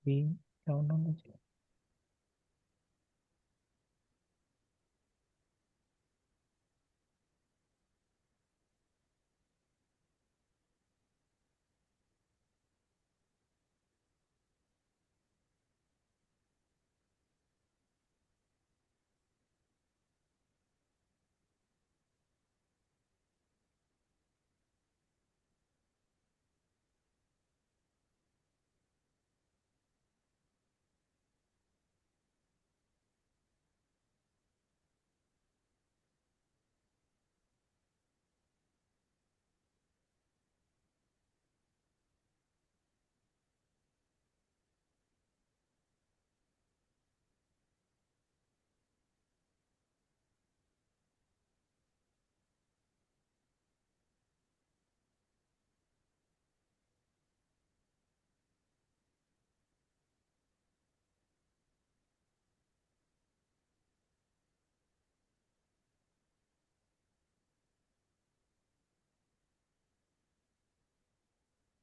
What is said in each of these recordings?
ఈ గ్రౌండ్ నుంచి.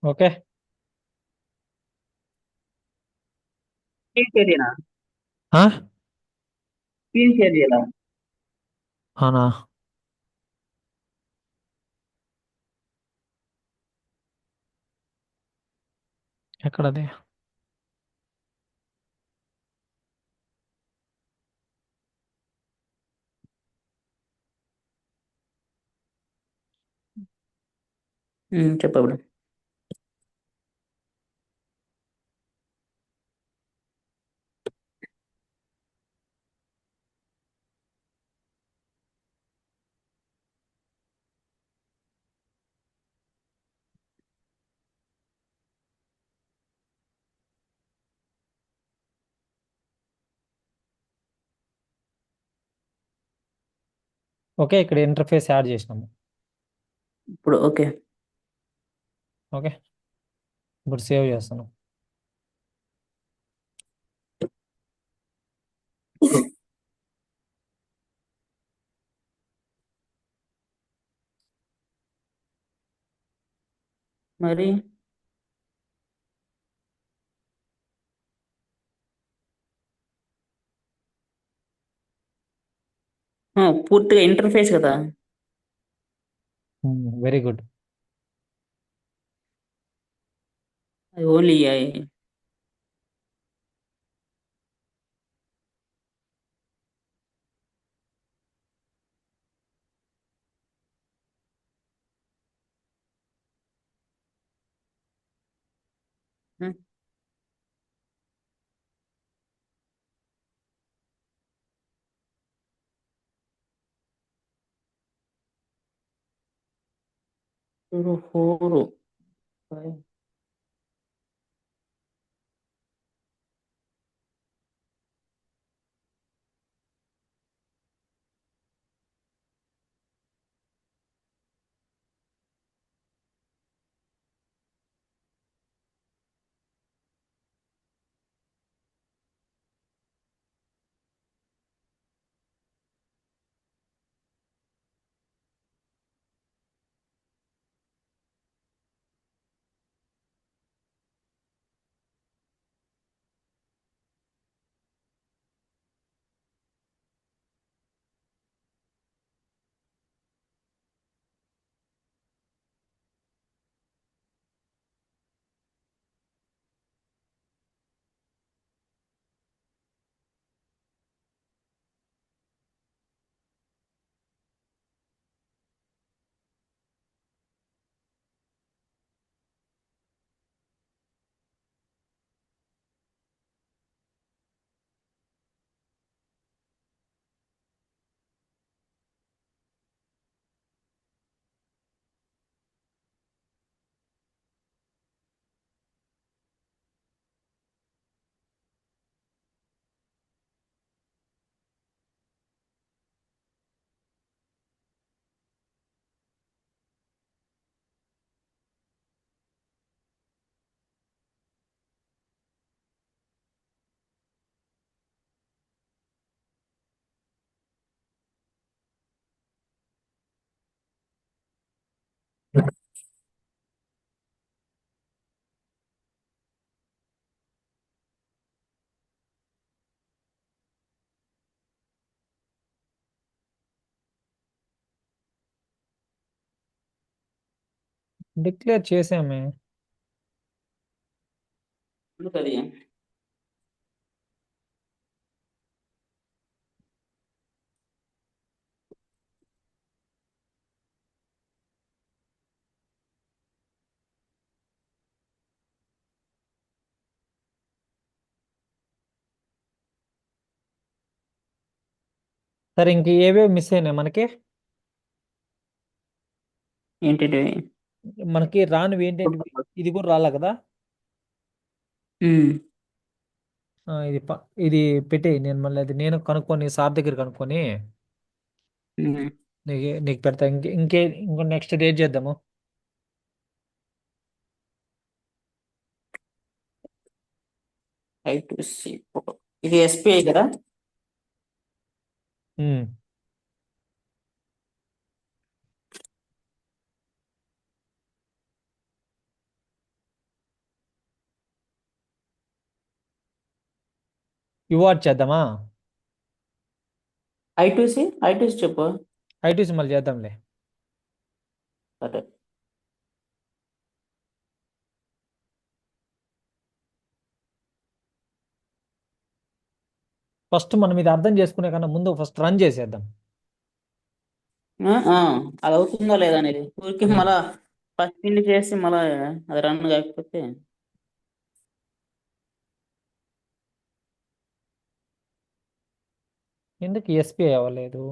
Okay. Screen share చేయనా? ఆ? స్క్రీన్ షేర్ చేయాలా? అవునా? ఎక్కడది? చెప్పప్పుడు. ఓకే, ఇక్కడ ఇంటర్ఫేస్ యాడ్ చేసినాము. ఇప్పుడు ఓకే. ఓకే, ఇప్పుడు సేవ్ చేస్తాను. మరి పూర్తిగా ఇంటర్ఫేస్ కదా. Very good. అది ఓన్లీ ఫోర్ ఫైవ్. డిక్లేర్ చేసామే. ఎందుకు అది? సరే, ఇంక ఏవేవి మిస్ అయినాయి మనకి? ఏంటి? మనకి రానివి ఏంటంటివి? ఇది కూడా రాలే కదా? ఉమ్, ఇది పెట్టి నేను మళ్ళీ అది నేను కనుక్కొని సార్ దగ్గర కనుక్కొని ఉమ్. నీకు పెడతా. ఇంకో నెక్స్ట్ డేట్ చేద్దాము. I2C photo. ఇది ఎస్బీఐ కదా? ఉమ్. ఇవాట్ చేద్దామా? ఐ2సి చెప్పు. ఐటీసీ మళ్ళీ చేద్దాంలే. సరే. ఫస్ట్ మనం ఇది అర్థం చేసుకునే కన్నా ముందు ఫస్ట్ రన్ చేసేద్దాం. అది అవుతుందా లేదా అనేది ఊరికి ఉమ్. మళ్ళా ఫస్ట్ నుండి చేసి మళ్ళా అది రన్ కాకపోతే. ఎందుకు ఎస్పీ అవ్వలేదు?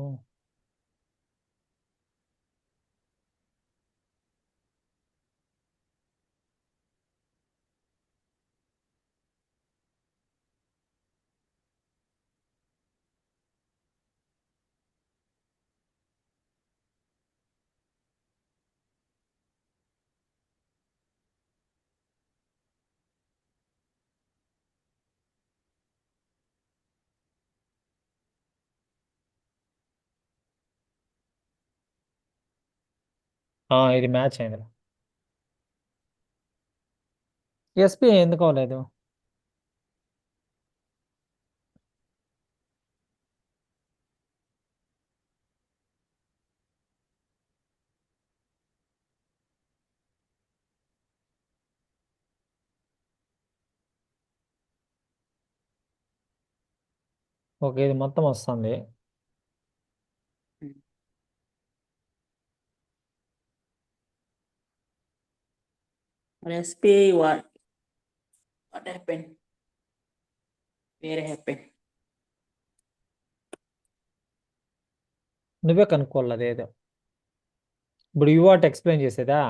ఇది మ్యాచ్ అయింది. ఎస్పీ ఎందుకు అవ్వలేదు? ఓకే, ఇది మొత్తం వస్తుంది. మరి ఎస్బీఐ వాట్ హ్యాపెన్? వేరే హ్యాపెన్. నువ్వే కనుక్కోవాలి అదేదో. ఇప్పుడు ఇవాట్ ఎక్స్ప్లెయిన్ చేసేదా?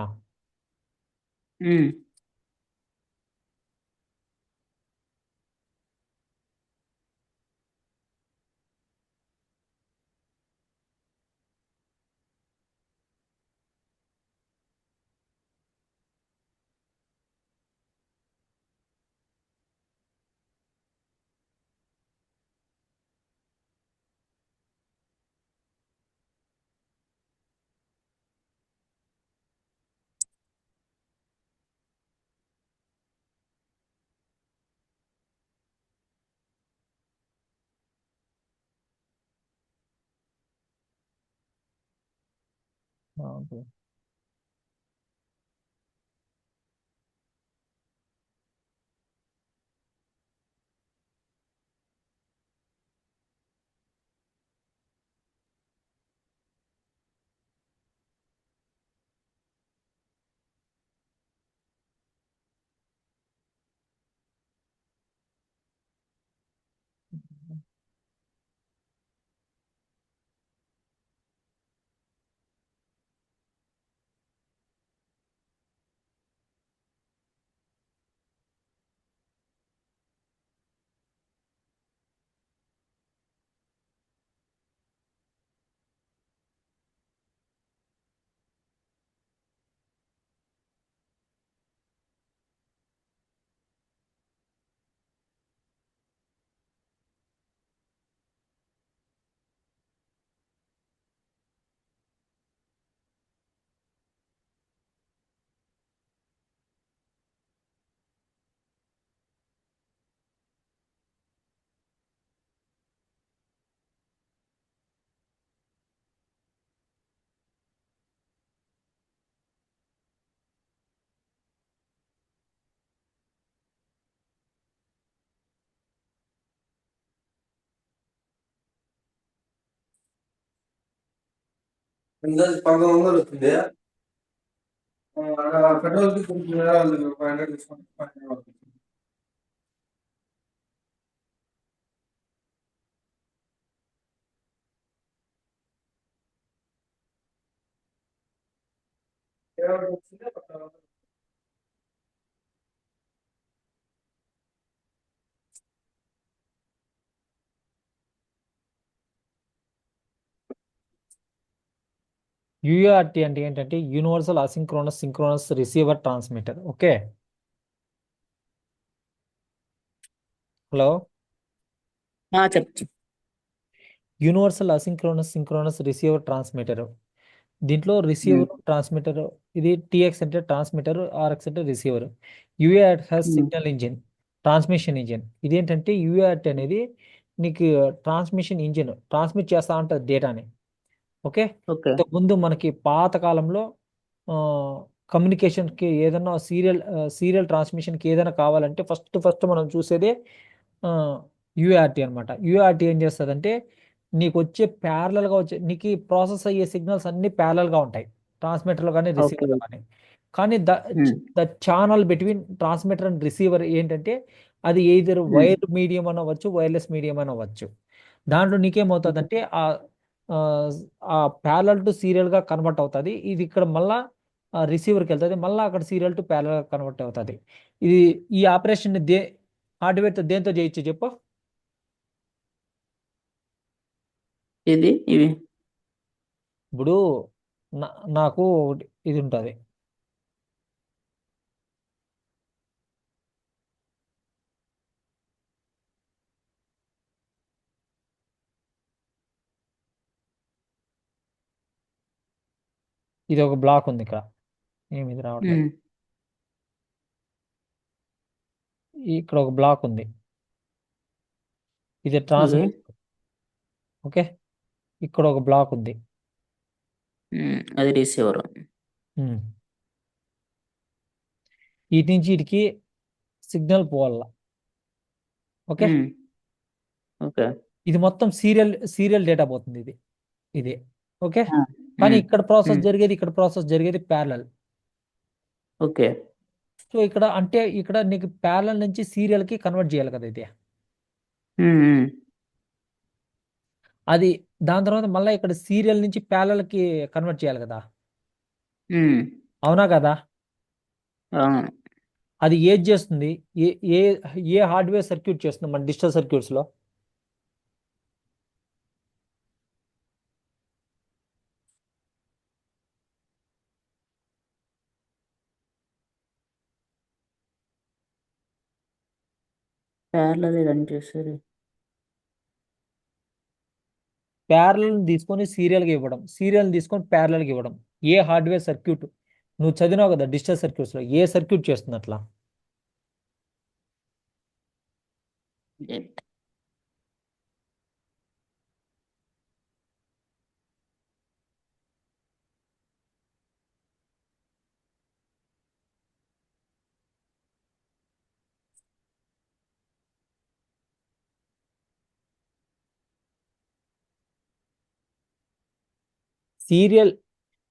ఓకే. ఇంకా 1900 వచ్చింది. పెట్రోల్కి కొంచెం 500 డిస్కౌంట్ 500 అవుతుంది. ఎవరికి వచ్చింది? యూఆర్టీ అంటే ఏంటంటే universal asynchronous synchronous receiver transmitter. Okay, hello. చెప్పు. Universal asynchronous synchronous receiver transmitter. దీంట్లో ఉమ్, రిసీవర్ ట్రాన్స్మిటర్. ఇది టీఎక్స్ అంటే ట్రాన్స్మిటర్, ఆర్ఎక్స్ అంటే receiver. UART has um, signal engine, transmission engine. ఇదేంటంటే యూఏఆర్టీ అనేది నీకు ట్రాన్స్మిషన్ ఇంజిన్ ట్రాన్స్మిట్ చేస్తా ఉంటుంది డేటాని. Okay, okay. ఇంతకుముందు మనకి పాత కాలంలో కమ్యూనికేషన్కి ఏదైనా సీరియల్ ట్రాన్స్మిషన్కి ఏదైనా కావాలంటే ఫస్ట్ మనం చూసేదే యూఆర్టీ అనమాట. యూఆర్టీ ఏం చేస్తుందంటే నీకు వచ్చే ప్యారలల్గా వచ్చే నీకు ప్రాసెస్ అయ్యే సిగ్నల్స్ అన్ని ప్యారలల్గా ఉంటాయి, ట్రాన్స్మిటర్లో కానీ ఓకే. రిసీవర్లో కానీ. కానీ um, the channel between transmitter and receiver ఏంటంటే అది ఎయిదర్ ఉమ్, వైర్ మీడియం అని అవ్వచ్చు, వైర్లెస్ మీడియం అని అవ్వచ్చు. దాంట్లో నీకేమవుతుందంటే ఆ ఆ ప్యారలల్ టు సీరియల్గా కన్వర్ట్ అవుతుంది. ఇది ఇక్కడ మళ్ళా రిసీవర్కి వెళ్తుంది, మళ్ళీ అక్కడ సీరియల్ టు ప్యారలల్ కన్వర్ట్ అవుతుంది. ఇది ఈ ఆపరేషన్ హార్డ్వేర్తో దేంతో చేయొచ్చు చెప్పు. ఇవి ఇప్పుడు నాకు ఇది ఉంటుంది. ఇది ఒక బ్లాక్ ఉంది ఇక్కడ, ఏమి ఇది రావట్లేదు. ఉమ్, ఇక్కడ ఒక బ్లాక్ ఉంది, ఇది ఓకే. ట్రాన్స్మిట్. ఓకే, ఇక్కడ ఒక బ్లాక్ ఉంది. అది రిసీవర్. ఉమ్. వీటి నుంచి వీటికి సిగ్నల్ పోవాల. Okay, okay. ఇది మొత్తం సీరియల్ డేటా పోతుంది ఇది ఇది ఓకే. ఆ, కానీ ఉమ్, ఉమ్, ఇక్కడ ప్రాసెస్ జరిగేది ప్యారలల్. ఓకే. సో ఇక్కడ నీకు ప్యారలల్ నుంచి సీరియల్కి కన్వర్ట్ చేయాలి కదా ఇది. ఉమ్, ఉమ్, అది దాని తర్వాత మళ్ళీ ఇక్కడ సీరియల్ నుంచి ప్యారలల్కి కన్వర్ట్ చేయాలి కదా, ఉమ్, అవునా కదా. అవును. అది ఏది చేస్తుంది, ఏ ఏ ఏ హార్డ్వేర్ సర్క్యూట్ చేస్తుంది మన డిజిటల్ సర్క్యూట్స్లో? ప్యారలల్ రన్ చేసేది. ప్యారలల్ తీసుకొని సీరియల్గా ఇవ్వడం, సీరియల్ తీసుకొని ప్యారలల్గా ఇవ్వడం. ఏ హార్డ్వేర్ సర్క్యూట్ నువ్వు చదివినావు కదా డిజిటల్ సర్క్యూట్స్లో, ఏ సర్క్యూట్ చేస్తుంది అట్లా? Serial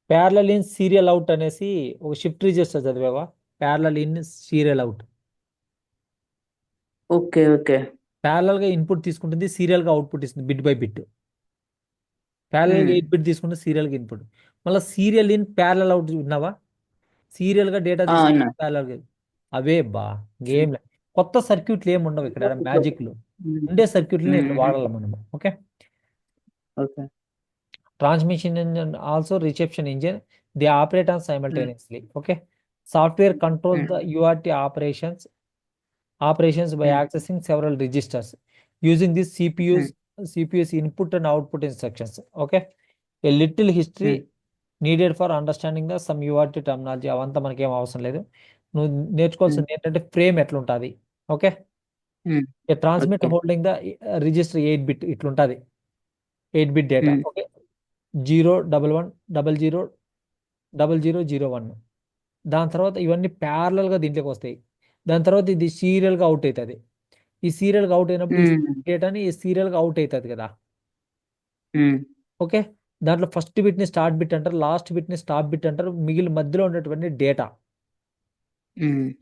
parallel in serial out అనేసి ఒక షిఫ్ట్ రిజిస్టర్ చదివావా? Parallel in serial out. Okay. Okay. ప్యారలల్గా ఇన్పుట్ తీసుకుంటుంది, సీరియల్గా అవుట్పుట్ ఇస్తుంది బిట్ బై బిట్. ప్యారలల్గా 8 బిట్ తీసుకుంటే సీరియల్గా ఇన్పుట్. మళ్ళీ సీరియల్ ఇన్ ప్యారలల్ అవుట్ విన్నావా? సీరియల్గా డేటా తీసుకుంటే విన్నా. ప్యారలల్గా. అవే బా గేమ్. కొత్త సర్క్యూట్లు ఏమి ఉండవు ఇక్కడ, మ్యాజిక్లు ఉమ్, ఉండే సర్క్యూట్లని ఇట్లా ఉమ్, వాడాలి మనము. Okay, okay. transmission engine also reception engine, they operate on um, simultaneously. Okay, software controls um, the UART operations by um, accessing several registers using these um, CPUs input and output instructions. Okay, a little history um, needed for understanding the some UART terminology. అవంతా మనకేం అవసరం లేదు, నువ్వు ఉమ్, నేర్చుకోవాల్సింది ఏంటంటే frame ఎట్లుంటుంది. Okay, um, ఏ transmit okay. Holding the register 8 bit ఇట్లుంటుంది, 8 బిట్ డేటా. Um, okay, 011000001. దాని తర్వాత ఇవన్నీ ప్యారలల్గా దీంట్లోకి వస్తాయి. దాని తర్వాత ఇది సీరియల్గా అవుట్ అవుతుంది. ఈ సీరియల్గా అవుట్ అయినప్పుడు ఈ ఉమ్, డేటాని ఈ సీరియల్గా అవుట్ అవుతుంది కదా. ఉమ్, ఓకే, దాంట్లో ఫస్ట్ బిట్ని స్టార్ట్ బిట్ అంటారు, లాస్ట్ బిట్ని స్టాప్ బిట్ అంటారు, మిగిలిన మధ్యలో ఉన్నటువంటి డేటా.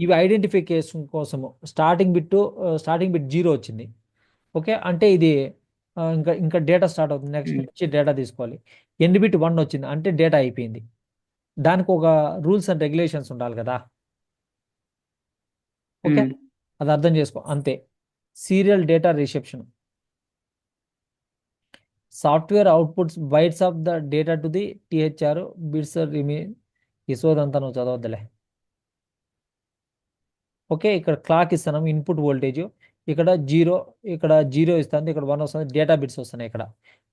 ఇవి ఐడెంటిఫికేషన్ కోసము స్టార్టింగ్ బిట్ 0 వచ్చింది. ఓకే, అంటే ఇది ఇంకా డేటా స్టార్ట్ అవుతుంది, నెక్స్ట్ నుంచి డేటా తీసుకోవాలి. ఎండ్ బిట్ 1 వచ్చింది అంటే డేటా అయిపోయింది. దానికి ఒక రూల్స్ అండ్ రెగ్యులేషన్స్ ఉండాలి కదా. ఓకే, అది అర్థం చేసుకో అంతే. Serial data reception, software outputs bytes of the data to the THR bits remain. ఈ సోదంతా నువ్వు చదవద్దులే. ఓకే, ఇక్కడ క్లాక్ ఇస్తున్నాం, ఇన్పుట్ వోల్టేజ్ ఇక్కడ 0, ఇక్కడ 0 ఇస్తుంది, ఇక్కడ 1 వస్తుంది, డేటా బిట్స్ వస్తున్నాయి. ఇక్కడ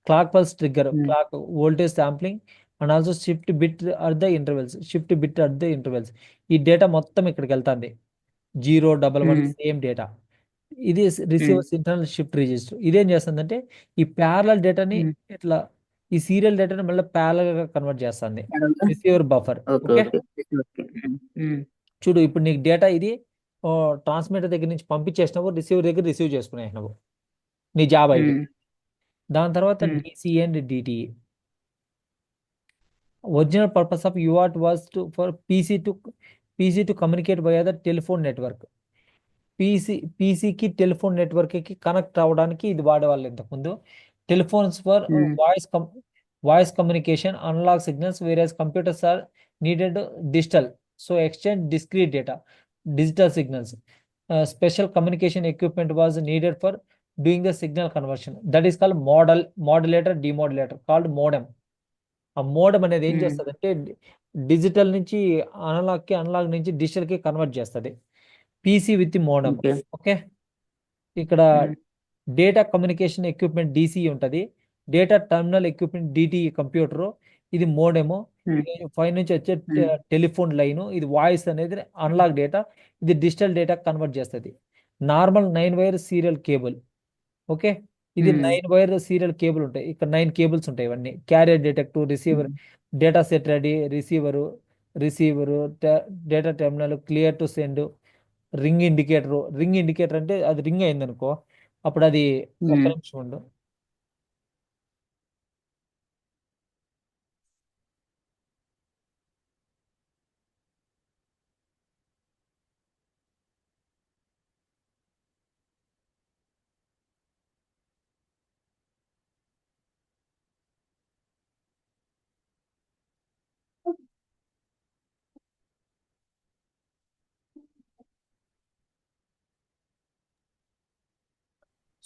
clock pulse trigger, clock voltage sampling and also shift bit at the intervals. ఈ డేటా మొత్తం ఇక్కడికి వెళ్తుంది, 0, 11 సేమ్ డేటా. ఇది రిసీవర్స్ ఇంటర్నల్ షిఫ్ట్ రిజిస్టర్. ఇదేం చేస్తుందంటే ఈ ప్యారలల్ డేటాని ఇట్లా ఈ సీరియల్ డేటాని మళ్ళీ ప్యారలల్ గా కన్వర్ట్ చేస్తుంది రిసీవర్ బఫర్. ఓకే, చూడు ఇప్పుడు నీకు డేటా ఇది ట్రాన్స్మిటర్ దగ్గర నుంచి పంపించేసినావు, రిసీవర్ దగ్గర రిసీవ్ చేసుకునేసినావు, నీ జాబ్ అయిపోయింది. దాని తర్వాత DC and DTE. Original purpose of UART was for PC to communicate via the telephone network. పీసీకి టెలిఫోన్ నెట్వర్క్కి కనెక్ట్ అవ్వడానికి ఇది వాడేవాళ్ళు ఇంతకుముందు. Telephones for voice communication, analogue signals, various computers are needed digital, so exchange discrete data, digital signals. Special communication equipment was needed for doing the signal conversion. That is called modulator, demodulator, called modem. ఆ modem అనేది ఏం చేస్తుంది అంటే digital నుంచి analogue నుంచి digital కి convert చేస్తుంది. PC with modem. Okay, ఇక్కడ డేటా కమ్యూనికేషన్ ఎక్విప్మెంట్ డిసిఈ ఉంటుంది, data terminal equipment DTE computer, ఇది మోడెము. పై నుంచి వచ్చే టెలిఫోన్ లైన్, ఇది వాయిస్ అనేది అనలాగ్ డేటా, ఇది డిజిటల్ డేటా కన్వర్ట్ చేస్తుంది. Normal 9 wire serial cable. Okay, ఇది 9 వైర్ సీరియల్ కేబుల్ ఉంటాయి, ఇక్కడ 9 కేబుల్స్ ఉంటాయి. ఇవన్నీ carrier detective, receiver, data set ready, receiver, data terminal, clear to send, ring indicator అంటే అది రింగ్ అయింది అనుకో, అప్పుడు అది ఒక్క నిమిషం ఉండు.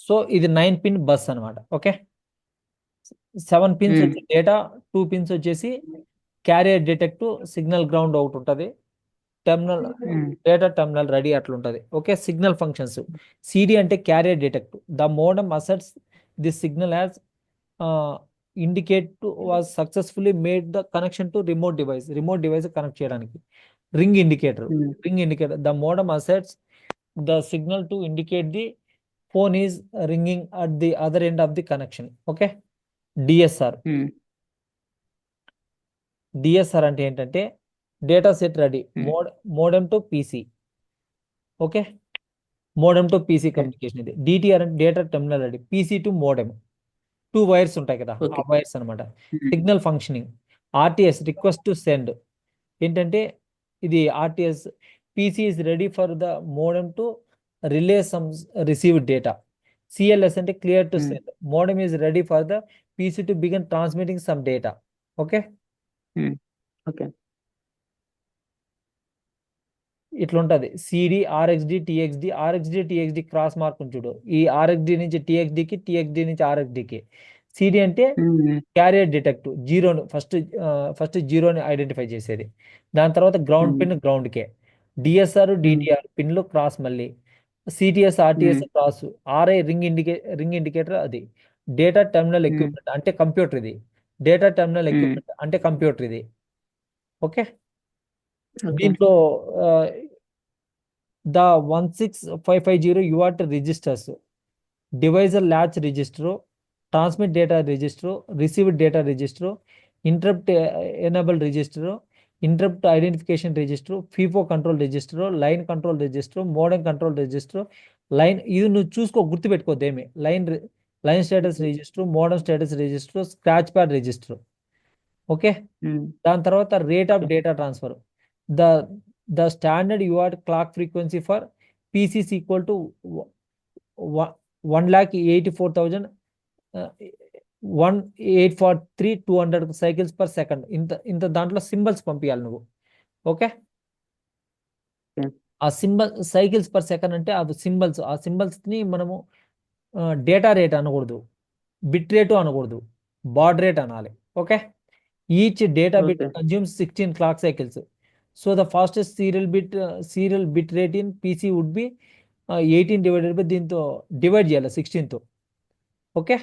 సో ఇది 9 పిన్ బస్ అనమాట. ఓకే, 7 పిన్స్ వచ్చి డేటా, 2 పిన్స్ వచ్చేసి క్యారియర్ డిటెక్ట్, సిగ్నల్ గ్రౌండ్ ఒకటి ఉంటుంది, టెర్మినల్ డేటా టెర్మినల్ రెడీ అట్లా ఉంటుంది. Okay, signal functions. సిడి అంటే carrier detect, the modem asserts this signal as indicate was successfully made the connection to remote device connect చేయడానికి. Ring indicator, the modem asserts the signal to indicate the phone is ringing at the other end of the connection. Okay, DSR. DSR అంటే ఏంటంటే data set ready, modem to PC. Okay, modem to PC communication. ఇది DTR అంటే data terminal ready, PC to modem, 2 wires ఉంటాయి కదా, ఆ wires అనమాట. Signal functioning, RTS, request to send. ఏంటంటే ఇది RTS, PC is ready for the modem to relay some received data. CLS అంటే clear to send, modem is ready for the PC to begin transmitting some data. Okay, ఇట్లా ఉంటుంది. CD, RXD, TXD cross mark చూడు. ఈ RXD నుంచి టిఎక్స్డికి, TXD నుంచి ఆర్ఎక్స్డికి. CD అంటే క్యారియర్ డిటెక్ట్, జీరోను ఫస్ట్ జీరోని ఐడెంటిఫై చేసేది. దాని తర్వాత గ్రౌండ్ పిన్ గ్రౌండ్కే, డిఎస్ఆర్, డిటిఆర్ పిన్లు క్రాస్, మళ్ళీ CTS, RTS cross, RI ring indicator, అది డేటా టెర్మినల్ ఎక్విప్మెంట్ అంటే కంప్యూటర్, ఇది డేటా టెర్మినల్ ఎక్విప్మెంట్ అంటే కంప్యూటర్ ఇది. ఓకే, దీంట్లో the 16550 UART registers, divisor latch register, transmit data register, received data register, interrupt enable register, interrupt identification register, FIFO control register, line control register, modem control register, line, ఇది నువ్వు చూసుకో, గుర్తుపెట్టుకోద్దేమి. Line status register, modem status register, scratch pad register. Okay. Um, దాని తర్వాత rate of okay data transfer. The the standard UART clock frequency for PCs equal to 1,84,000 1,843,200 cycles per second. ఇంత ఇంత దాంట్లో symbols పంపించాలి నువ్వు. ఓకే. ఓకే ఆ cycles per second అంటే అది సింబల్స్. ఆ సింబల్స్ని మనము డేటా రేట్ అనకూడదు, బిట్ రేటు అనకూడదు, బాడ్ రేట్ అనాలి. Okay. Each data bit okay consumes 16 clock cycles. So the fastest serial bit rate in PC would be 18 divided by దీంతో డివైడ్ చేయాలి 16తో. ఓకే.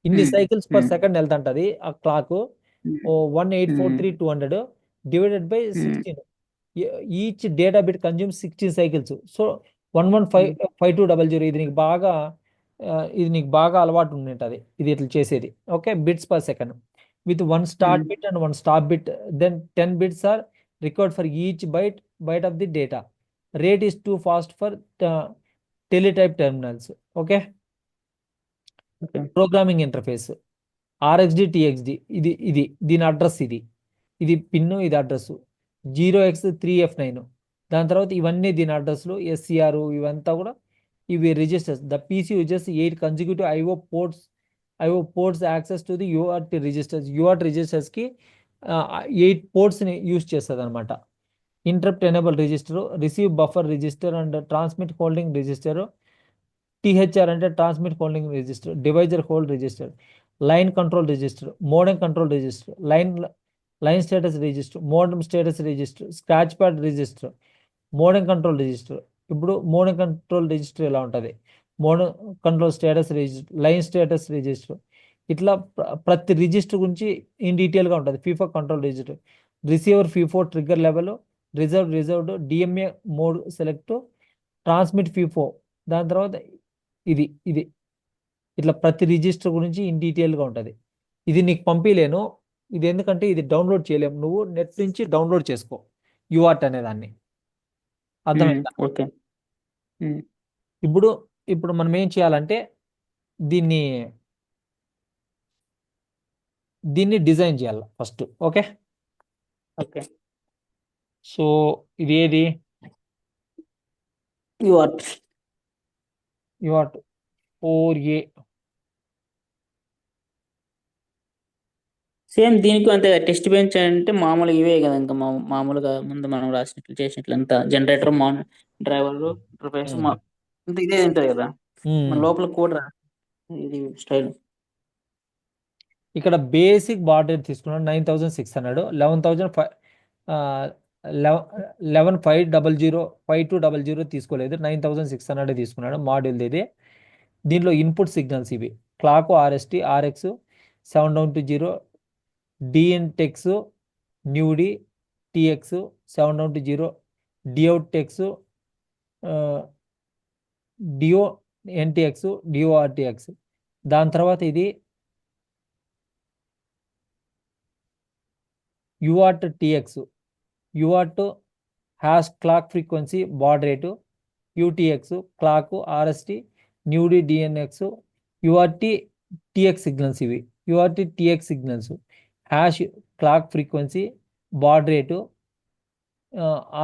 ఇన్ని um, cycles per um, second వెళ్తుంటది ఆ clock. Um, 1,843,200 divided by um, 16. Each data bit consume 16 cycles. So 115200. ఇది నీకు బాగా అలవాటు ఉండింటది ఇది ఇట్లా చేసేది. Okay. Bits per second with 1 start um, bit and 1 stop bit. Then 10 bits are record for each byte of the data. Rate is too fast for teletype terminals. Okay. Okay programming interface RXD TXD. దీని address ఇది pin, ఇది address 0x3F9. దాని తర్వాత ఇవన్నీ దీని అడ్రస్లు SCR ఇవంతా కూడా ఇవి registers. The PC uses 8 consecutive IO ports access to the URT registers. కి 8 పోర్ట్స్ని యూజ్ చేస్తుంది అనమాట. Interrupt enable register, receive buffer register and transmit holding register. THR అంటే transmit holding register, divisor hold register, line control register, modem control register, line status register, modem status register, scratch pad register, modem control register. ఇప్పుడు modem control register ఎలా ఉంటుంది? Modem control status register, line status register. ఇట్లా ప్రతి register గురించి in డీటెయిల్గా ఉంటుంది. FIFO control register, receiver FIFO trigger level, reserved DMA mode select, transmit FIFO. దాని తర్వాత ఇది ఇట్లా ప్రతి రిజిస్టర్ గురించి ఇన్ డీటెయిల్గా ఉంటుంది. ఇది నీకు పంపించలేను. ఇది ఎందుకంటే ఇది డౌన్లోడ్ చేయలేము. నువ్వు నెట్ నుంచి డౌన్లోడ్ చేసుకో యూఆర్ట్ అనే దాన్ని. అర్థమైందా? ఓకే ఉమ్, ఇప్పుడు ఇప్పుడు మనం ఏం చేయాలంటే దీన్ని దీన్ని డిజైన్ చేయాలి ఫస్ట్. ఓకే. ఓకే సో ఇది ఏది యూఆర్ట్ యూఆర్ట్ 4A. సేమ్ దీనికి అంతే టెస్ట్ బెంచ్ అంటే మామూలుగా ఇవే కదా ఇంకా మామూలుగా ముందు మనం రాసినట్లు చేసినట్లు అంతా జనరేటర్ డ్రైవర్ ఇంటర్ఫేస్ అంత ఇదే ఉంటుంది కదా మన లోపల కోడ్ ఇది స్టైల్. ఇక్కడ బేసిక్ బాడ్ రేట్ తీసుకున్నాడు 9,600. 11,500 తీసుకోలేదు, 9,600 తీసుకున్నాడు మాడ్యూల్ ఇది. దీనిలో ఇన్పుట్ సిగ్నల్స్ ఇవి clock, RST, RX, 7 down to 0, డిఎన్టెక్స్, న్యూడి, టిఎక్స్, 7 down to 0, డిఅవుట్ టెక్స్, డిఓ ఎన్టీఎక్స్, డిఓఆర్టీఎక్స్. దాని తర్వాత ఇది UART TX. UART has clock frequency baud rate, UTX clock, RST, న్యూడి, డిఎన్ఎక్స్, యూఆర్టీ టిఎక్స్ సిగ్నల్స్ ఇవి. URT TX signals has clock frequency baud rate,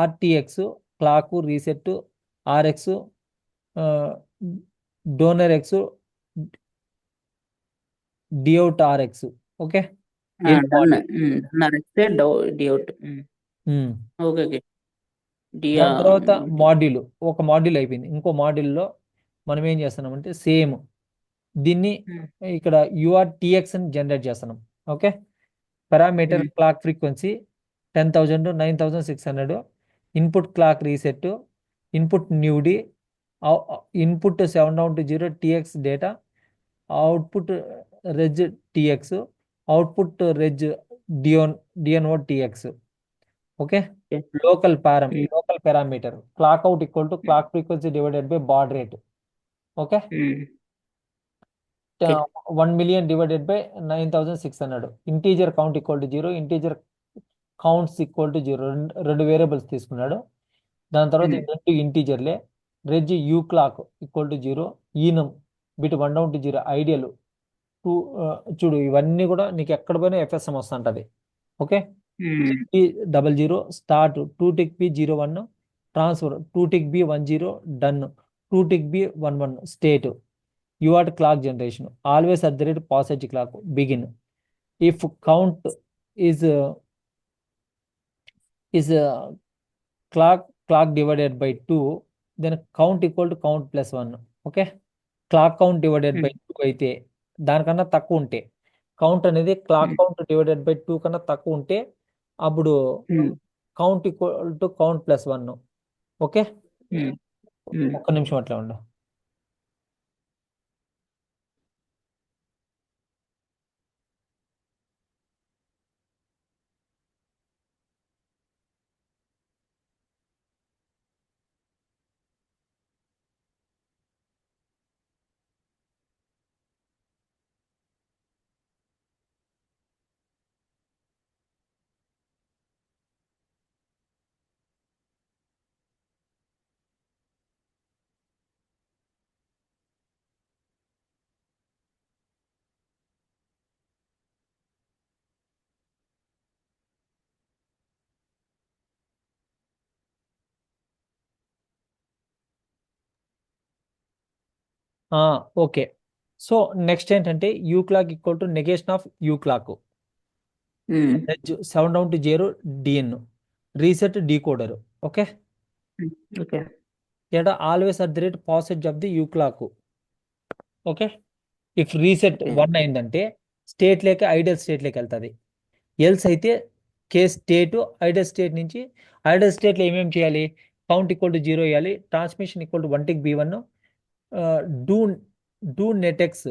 RTX clock reset, RX, డోనర్ ఎక్స్, డిఅవుట్ ఆర్ఎక్స్. ఓకే. డన్ నరిస్తే డిఅవుట్. ఓకే ఓకే దాని తర్వాత ఒక మాడ్యూల్ అయిపోయింది. ఇంకో మాడ్యూల్లో మనం ఏం చేస్తున్నామంటే సేమ్ దీన్ని ఇక్కడ యూఆర్టీఎక్స్ అని జనరేట్ చేస్తున్నాం. Okay. Parameter clock frequency 10,000 to 9,600, input clock reset, input new D, input 7 down to 0 TX data, output reg TX, output reg DNO TX. Okay. Local parameter clock out equal to clock frequency divided by baud rate. Okay. 1 million divided by 9,600. Integer count equal to 0, integer counts equal to 0. రెండు variables తీసుకున్నాడు. దాని తర్వాత రెండు ఇంటీజర్లే. Reg U clock equal to 0, enum bit 1 down to 0, ideal 2. చూడు ఇవన్నీ కూడా నీకు ఎక్కడ పోయినా ఎఫ్ఎస్ఎం వస్తుంటది. Okay, P00 start 2 tick P01 transfer 2 tick B10 done 2 tick B11 state UART clock generation always at the rate posedge clock begin if count is clock divided by 2, then count equal to count plus 1. Okay, clock count divided by 2 అయితే దానికన్నా తక్కువ ఉంటే, count అనేది clock count divided by 2 కన్నా తక్కువ ఉంటే అప్పుడు count equal to count plus 1. Okay, ఒక్క నిమిషం అట్లా ఉండు. ఓకే, సో నెక్స్ట్ ఏంటంటే U clock equal to negation of U clock, 7 down to 0 DN reset decoder. Okay, okay, ఇక్కడ always at the rate posedge of the U clock. Okay, if reset 1 అయిందంటే state లేక ideal state లేక వెళ్తుంది. Else అయితే state ideal state నుంచి ideal స్టేట్లో ఏమేమి చేయాలి, కౌంట్ ఈక్వల్ టు 0 వేయాలి, transmission equal to 1 tick B1, do done TX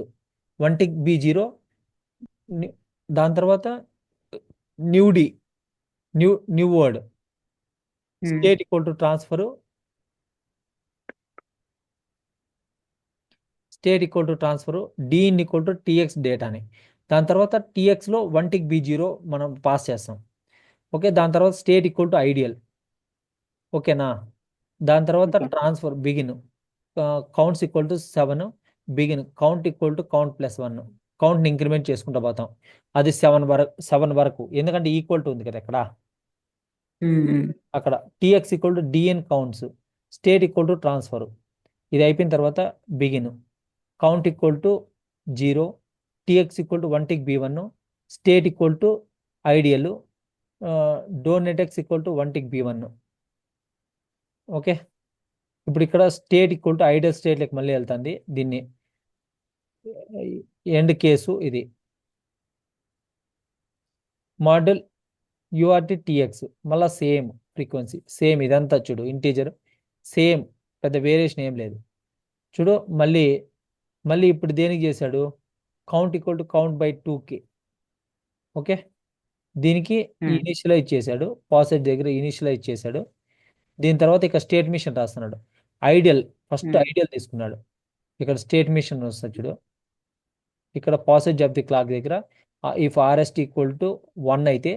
1 tick B0, దాని తర్వాత new D new word state equal to transfer DIN equal to TX date అని. దాని తర్వాత TXలో 1 టిక్ B0 మనం పాస్ చేస్తాం. ఓకే, దాని తర్వాత స్టేట్ ఈక్వల్ టు ఐడియల్. ఓకేనా, దాని తర్వాత transfer begin counts equal to 7 begin count equal to count plus 1. కౌంట్ని ఇంక్రిమెంట్ చేసుకుంటూ పోతాం, అది 7 వరకు ఎందుకంటే ఈక్వల్ టు ఉంది కదా ఇక్కడ. అక్కడ TX equal to DN counts state equal to transfer. ఇది అయిపోయిన తర్వాత begin count equal to 0 TX equal to 1 tick B1 state equal to ideal done TX equal to 1 tick B1. Okay, ఇప్పుడు ఇక్కడ state equal to ideal state లెక్క మళ్ళీ వెళ్తుంది. దీన్ని end case ఇది మోడల్ UART TX మళ్ళీ సేమ్ ఫ్రీక్వెన్సీ సేమ్ ఇదంతా చూడు ఇంటీజర్ సేమ్, పెద్ద వేరియేషన్ ఏం లేదు. చూడు మళ్ళీ ఇప్పుడు దేనికి చేశాడు, count equal to count by 2కి. ఓకే, దీనికి ఇనిషియలైజ్ చేశాడు, పాసేజ్ దగ్గర ఇనిషియలైజ్ చేశాడు. దీని తర్వాత ఇక్కడ స్టేట్ మిషన్ రాస్తున్నాడు. ఐడియల్ ఫస్ట్ ఐడియల్ తీసుకున్నాడు, ఇక్కడ స్టేట్ మిషన్ వస్తుంది చూడు, ఇక్కడ పాసేజ్ ఆఫ్ ది క్లాక్ దగ్గర ఇఫ్ RST ఈక్వల్ టు 1 అయితే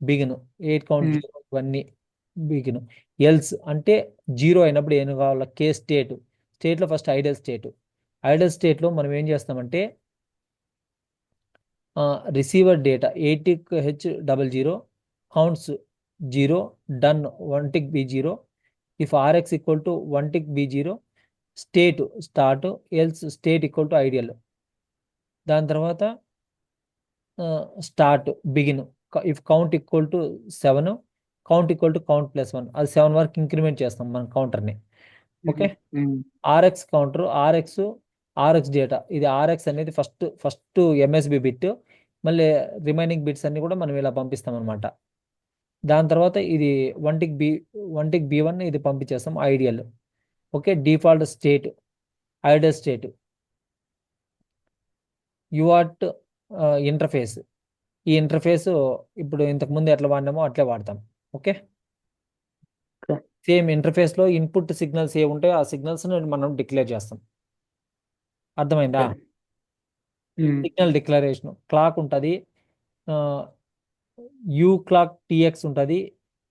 బిగిన్ 8 కౌంట్ 0 ఇవన్నీ బిగిన్. ఎల్స్ అంటే 0 అయినప్పుడు ఏం కావాలా, స్టేట్లో ఫస్ట్ ఐడియల్ స్టేట్లో మనం ఏం చేస్తామంటే receiver data 8 tick H00 counts 0 done 1 tick B0 if RX equal to 1 tick B0 state start else state equal to ideal. దాని తర్వాత start begin if count equal to 7 count equal to count plus 1, అది 7 వరకు increment చేస్తాం మన కౌంటర్ని. Okay, RX counter RX data, ఇది RX అనేది first MSB bit, మళ్ళీ రిమైనింగ్ బిట్స్ అన్ని కూడా మనం ఇలా పంపిస్తాం అనమాట. దాని తర్వాత ఇది 1 టిక్ B1 ఇది పంపించేస్తాం ideal. Okay, default state ideal state UART interface. ఈ ఇంటర్ఫేస్ ఇప్పుడు ఇంతకుముందు ఎట్లా వాడినామో అట్లే వాడతాం. ఓకే, సేమ్ ఇంటర్ఫేస్లో ఇన్పుట్ సిగ్నల్స్ ఏ ఉంటాయో ఆ సిగ్నల్స్ మనం డిక్లేర్ చేస్తాం. అర్థమైందా, సిగ్నల్ డిక్లరేషన్. క్లాక్ ఉంటుంది, యూ క్లాక్ TX ఉంటుంది,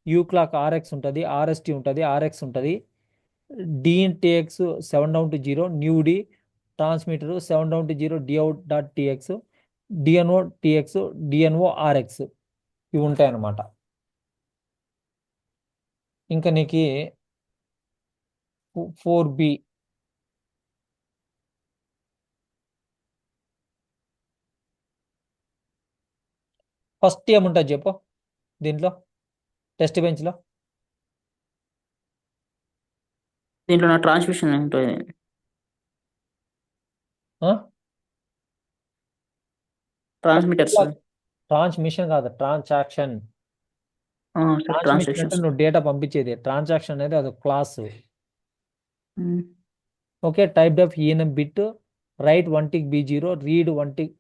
యూ క్లాక్ RX ఉంటుంది, RST ఉంటుంది, RX ఉంటుంది, DIN TX 7 down to 0 new D transmitter 7 down to 0 DOUT.TX DNO TX DNO RX ఇవి ఉంటాయి అన్నమాట. ఇంకా నీకు 4B ఫస్ట్ ఏముంటుంది చెప్పు దీంట్లో టెస్ట్ బెంచ్లో. దీంట్లో నా ట్రాన్స్మిషన్ ఉంటుంది. ట్రాన్స్మిటర్స్. ట్రాన్స్మిషన్ కాదు, ట్రాన్సాక్షన్. సరే, ట్రాన్స్మిషన్ అంటే ట్రాన్సాక్షన్స్. నువ్వు డేటా పంపించేది. ట్రాన్సాక్షన్ అనేది అది class. Okay, type of enum bit, write 1 tick B0, read 1 tick.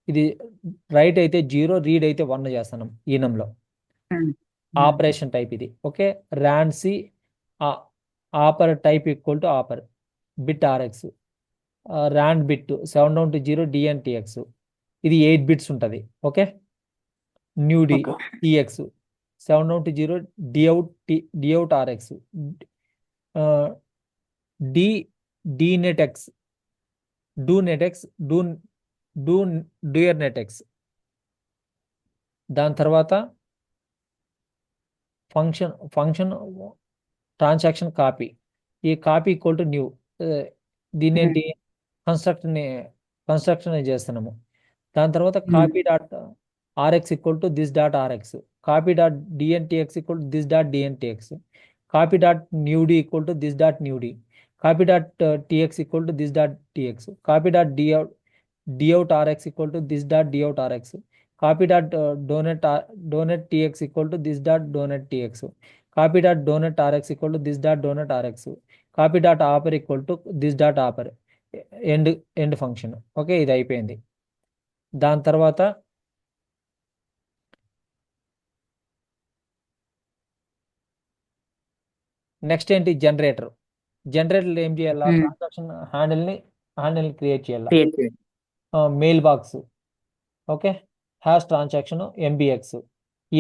ఇది రైట్ అయితే 0, రీడ్ అయితే 1 చేస్తున్నాం ఈఎన్ఎంలో. ఆపరేషన్ టైప్ ఇది. Okay, rand oper type equal to oper bit RX, rand bit 7 down to 0 DNTX. ఇది 8 bits ఉంటుంది. Okay, new D TX 7 down to 0 D out RX, D D net X, do net X, doer net X. దాని తర్వాత function transaction copy. ఈ copy equal to new. దీన్ని ఏంటి construction చేస్తున్నాము. దాని తర్వాత copy dot RX equal to this dot RX, copy dot DNTX equal to this dot DNTX, copy dot new D equal to this dot new D, copy dot TX equal to this dot TX, copy dot D out RX equal to this dot D out RX, copy dot done TX equal to this dot done TX, copy dot done RX equal to this dot done RX, copy dot oper equal to this dot oper. End function. Okay, ఇది అయిపోయింది. దాని తర్వాత next ఏంటి, generator. Generator ఏం చేయాలా, transaction హ్యాండిల్ని create చేయాలా. Mail box. Okay, hash transaction MBX,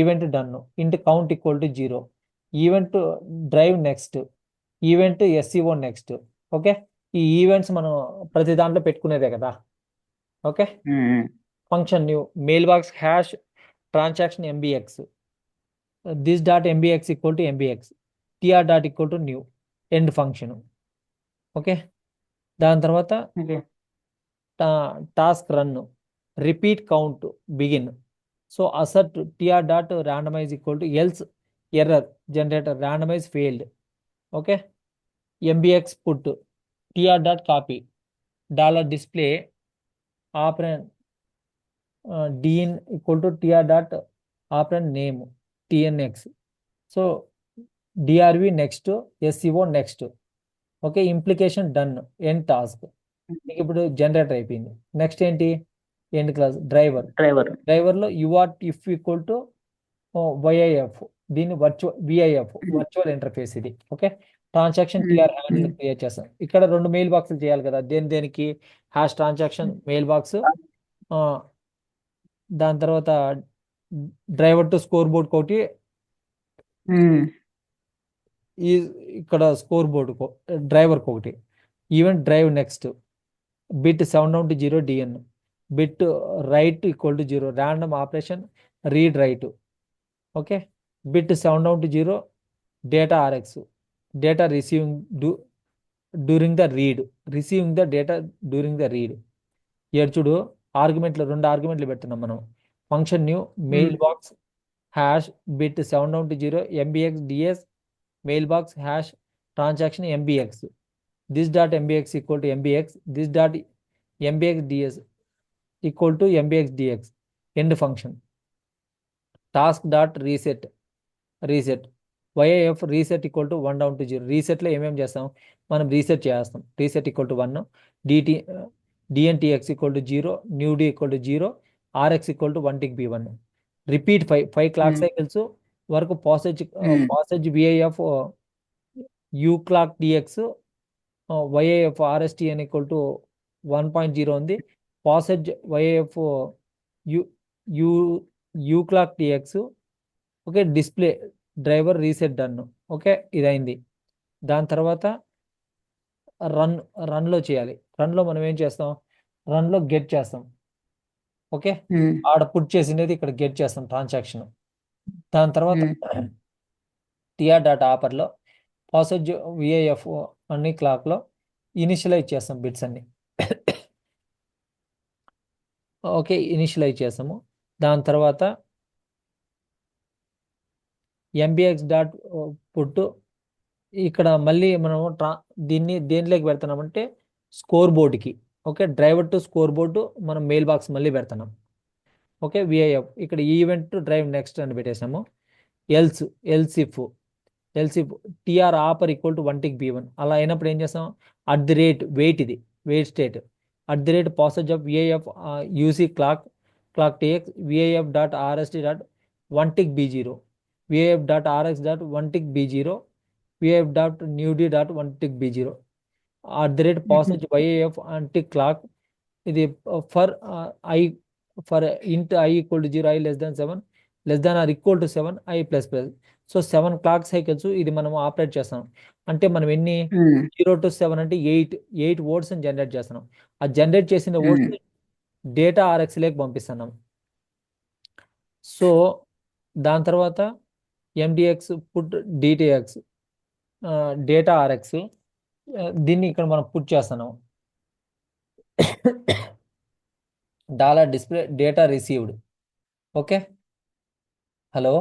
event done, int count equal to 0, event drive next, event SCO next. Okay, ఈ ఈవెంట్స్ మనం ప్రతి దాంట్లో పెట్టుకునేదే కదా. Okay, function new mail box hash transaction MBX, this dot MBX equal to MBX, TR dot equal to new, end function. Okay, దాని తర్వాత task run, repeat count begin. So assert TR dot randomize equal to else error generator randomize failed. Okay, MBX put TR dot copy dollar display operand DN equal to TR dot operand name TNX. So DRV next, SCO next. Okay, implication done, end task. మీకు ఇప్పుడు generator అయిపోయింది. Next ఏంటి, end class డ్రైవర్లో UR if equal to VIF, దీన్ని virtual interface ఇది. Okay, transaction TR handle create చేస్తాం. ఇక్కడ 2 mail బాక్సులు చేయాలి కదా. దేనికి హ్యాష్ ట్రాన్సాక్షన్ మెయిల్ బాక్స్, దాని తర్వాత డ్రైవర్ టు స్కోర్ బోర్డ్ ఒకటి, ఈ ఇక్కడ స్కోర్ బోర్డు డ్రైవర్కి ఒకటి, event drive next, bit 7 down to 0 DN, bit write equal to 0, random operation read write. Okay, bit 7 down to 0 data RX, data receiving during the data during the read. చూడు, ఆర్గ్యుమెంట్లు 2 ఆర్గ్యుమెంట్లు పెడుతున్నాం మనం. Function new mail box hash bit 7 down to 0 MBX DS, mail box hash transaction MBX, this dot MBX equal to MBX, this dot ఎంబీఎక్స్ DS equal to MBX DX, end function. Task dot reset VIF reset equal to 1 down to 0. రీసెట్లో ఏమేమి చేస్తాం, మనం reset చేస్తాం. Reset equal to 1, DNTX equal to 0, new D equal to 0, RX equal to 1 tick B1. Repeat 5 clock cycles వరకు posedge VIF U clock DX, VIF RSTN equal to 1.0 ఉంది. Posedge VIF U clock DX. Okay, display driver reset done. Okay, ఇదైంది. దాని తర్వాత రన్లో చేయాలి. రన్లో మనం ఏం చేస్తాం, రన్లో గెట్ చేస్తాం. ఓకే, ఉమ్, ఆడ పుట్ చేసినది ఇక్కడ గెట్ చేస్తాం ట్రాన్సాక్షన్. దాని తర్వాత ఉమ్, టిఆర్ డాట్ ఆపర్లో పాసెజ్ విఐఎఫ్ అన్ని క్లాక్లో ఇనిషియలైజ్ చేస్తాం బిట్స్ అన్ని. ఓకే, ఇనిషియలైజ్ చేస్తాము. దాని తర్వాత ఎంబీఎక్స్ డాట్ పుట్, ఇక్కడ మళ్ళీ మనం దీన్ని దేంట్లోకి పెడుతున్నామంటే స్కోర్ బోర్డ్కి. Okay, driver to score board మనం మెయిల్ బాక్స్ మళ్ళీ పెడుతున్నాం. ఓకే, విఐఎఫ్ ఇక్కడ ఈవెంట్ టు డ్రైవ్ నెక్స్ట్ అని పెట్టేసాము. Else elsif TR oper equal to 1 tick B one. అలా అయినప్పుడు ఏం చేస్తాం, అట్ ది రేట్ వెయిట్, ఇది wait state, at the rate posedge of VIF UC clock TX VIF dot RST dot 1 tick బి0, VIF dot RX dot 1 tick బి0, VIF dot new D dot 1 tick బి0, at the rate posedge VIF అంటే clock, ఇది for I for int I equal to 0, I less than 7, less than or equal to 7, I plus plus. So 7 clock cycles ఇది మనం operate చేస్తాం. అంటే మనం ఎన్ని, ఉమ్, 0 to 7 అంటే 8 వర్డ్స్ జనరేట్ చేస్తున్నాం. ఆ జనరేట్ చేసిన వర్డ్స్ ఉమ్, డేటా ఆర్ఎక్స్లోకి పంపిస్తున్నాం. సో దాని తర్వాత ఎండిఎక్స్ పుట్ డిటిఎక్స్ డేటా ఆర్ఎక్స్, దీన్ని ఇక్కడ మనం పుట్ చేస్తున్నాం. Dollar display data received. Okay, hello.